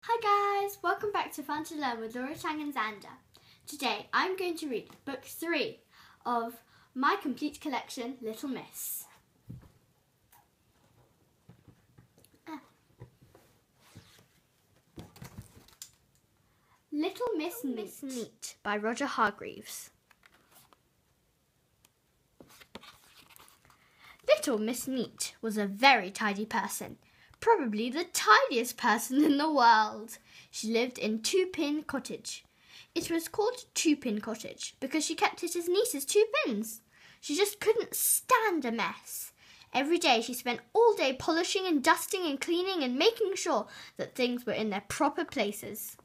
Hi guys, welcome back to Fun to Learn with Laura Chang and Xander. Today I'm going to read book 3 of my complete collection, Little Miss. Little Miss Neat by Roger Hargreaves. Little Miss Neat was a very tidy person. Probably the tidiest person in the world. She lived in Two Pin Cottage. It was called Two Pin Cottage because she kept it as neat as 2 pins. She just couldn't stand a mess. Every day she spent all day polishing and dusting and cleaning and making sure that things were in their proper places.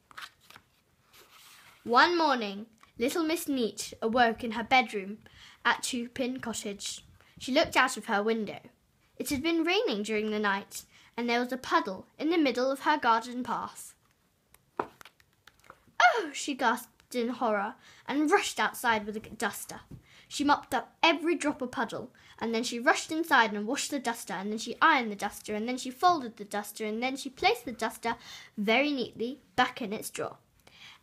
One morning, Little Miss Neat awoke in her bedroom at Two Pin Cottage. She looked out of her window. It had been raining during the night, and there was a puddle in the middle of her garden path. "Oh!" she gasped in horror and rushed outside with a duster. She mopped up every drop of puddle, and then she rushed inside and washed the duster, and then she ironed the duster, and then she folded the duster, and then she placed the duster very neatly back in its drawer.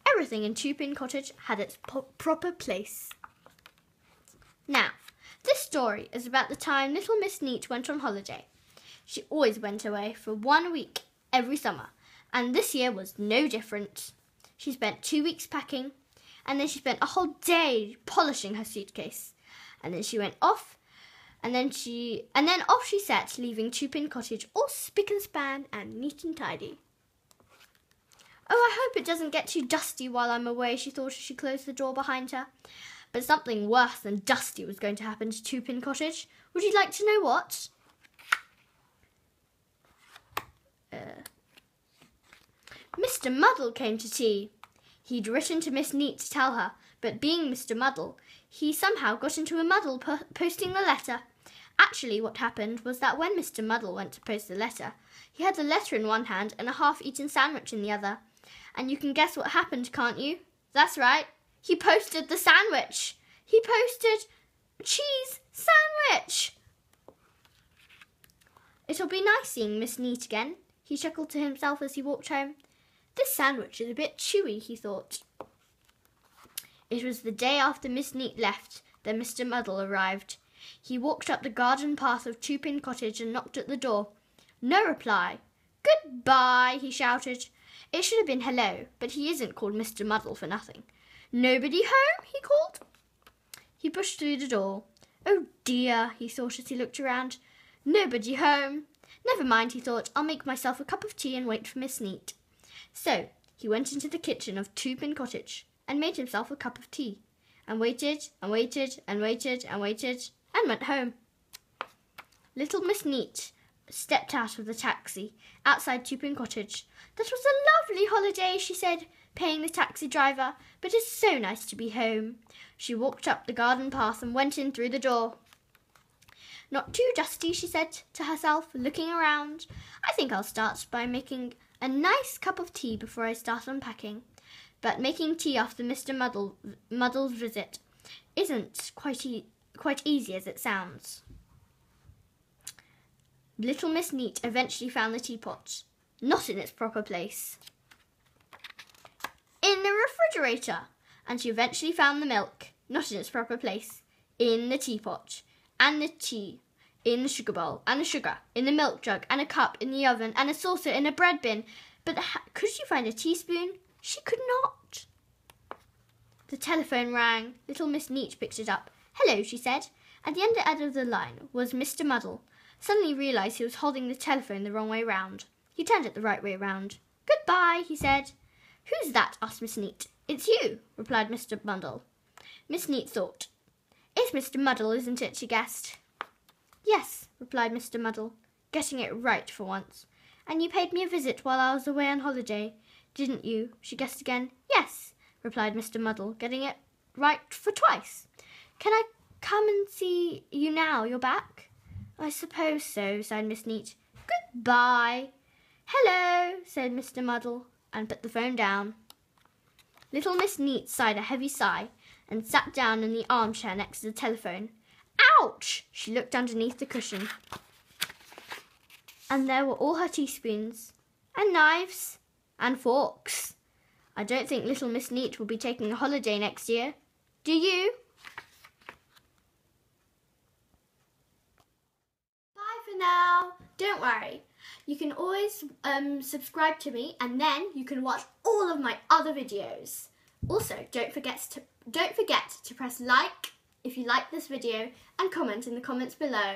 Everything in Two Pin Cottage had its proper place. Now, this story is about the time Little Miss Neat went on holiday. She always went away for 1 week every summer, and this year was no different. She spent 2 weeks packing, and then she spent a whole day polishing her suitcase. And then she went off, and then off she set, leaving Two Pin Cottage all spick and span and neat and tidy. "Oh, I hope it doesn't get too dusty while I'm away," she thought as she closed the door behind her. But something worse than dusty was going to happen to Two Pin Cottage. Would you like to know what? Mr. Muddle came to tea. He'd written to Miss Neat to tell her, but being Mr. Muddle, he somehow got into a muddle posting the letter. Actually, what happened was that when Mr. Muddle went to post the letter, he had the letter in one hand and a half-eaten sandwich in the other. And you can guess what happened, can't you? That's right. He posted the sandwich. He posted cheese sandwich. "It'll be nice seeing Miss Neat again," he chuckled to himself as he walked home. "This sandwich is a bit chewy," he thought. It was the day after Miss Neat left that Mr. Muddle arrived. He walked up the garden path of Two Pin Cottage and knocked at the door. No reply. "Goodbye," he shouted. It should have been hello, but he isn't called Mr. Muddle for nothing. "Nobody home?" he called. He pushed through the door. "Oh dear," he thought as he looked around. "Nobody home. Never mind," he thought. "I'll make myself a cup of tea and wait for Miss Neat." So he went into the kitchen of Two Pin Cottage and made himself a cup of tea, and waited and waited and waited and waited and went home. Little Miss Neat stepped out of the taxi outside Two Pin Cottage. "That was a lovely holiday," she said, paying the taxi driver, "but it's so nice to be home." She walked up the garden path and went in through the door. "Not too dusty," she said to herself, looking around. "I think I'll start by making a nice cup of tea before I start unpacking." But making tea after Mr. Muddle's visit isn't quite easy as it sounds. Little Miss Neat eventually found the teapot, not in its proper place, in the refrigerator, and she eventually found the milk, not in its proper place, in the teapot, and the tea in the sugar bowl, and the sugar in the milk jug, and a cup in the oven, and a saucer in a bread bin. But could she find a teaspoon? She could not. The telephone rang. Little Miss Neat picked it up. "Hello," she said. At the other end of the line was Mr. Muddle. Suddenly realised he was holding the telephone the wrong way round. He turned it the right way round. "Goodbye," he said. "Who's that?" asked Miss Neat. "It's you," replied Mr. Muddle. Miss Neat thought. "It's Mr. Muddle, isn't it?" she guessed. "Yes," replied Mr. Muddle, getting it right for once. "And you paid me a visit while I was away on holiday, didn't you?" she guessed again. "Yes," replied Mr. Muddle, getting it right for twice. "Can I come and see you now you're back?" "I suppose so," sighed Miss Neat. "Goodbye." "Hello," said Mr. Muddle, and put the phone down. Little Miss Neat sighed a heavy sigh and sat down in the armchair next to the telephone. Ouch! She looked underneath the cushion, and there were all her teaspoons and knives and forks. I don't think little Miss Neat will be taking a holiday next year. Do you? Bye for now. Don't worry. You can always subscribe to me, and then you can watch all of my other videos. Also, don't forget to press like if you like this video and comment in the comments below.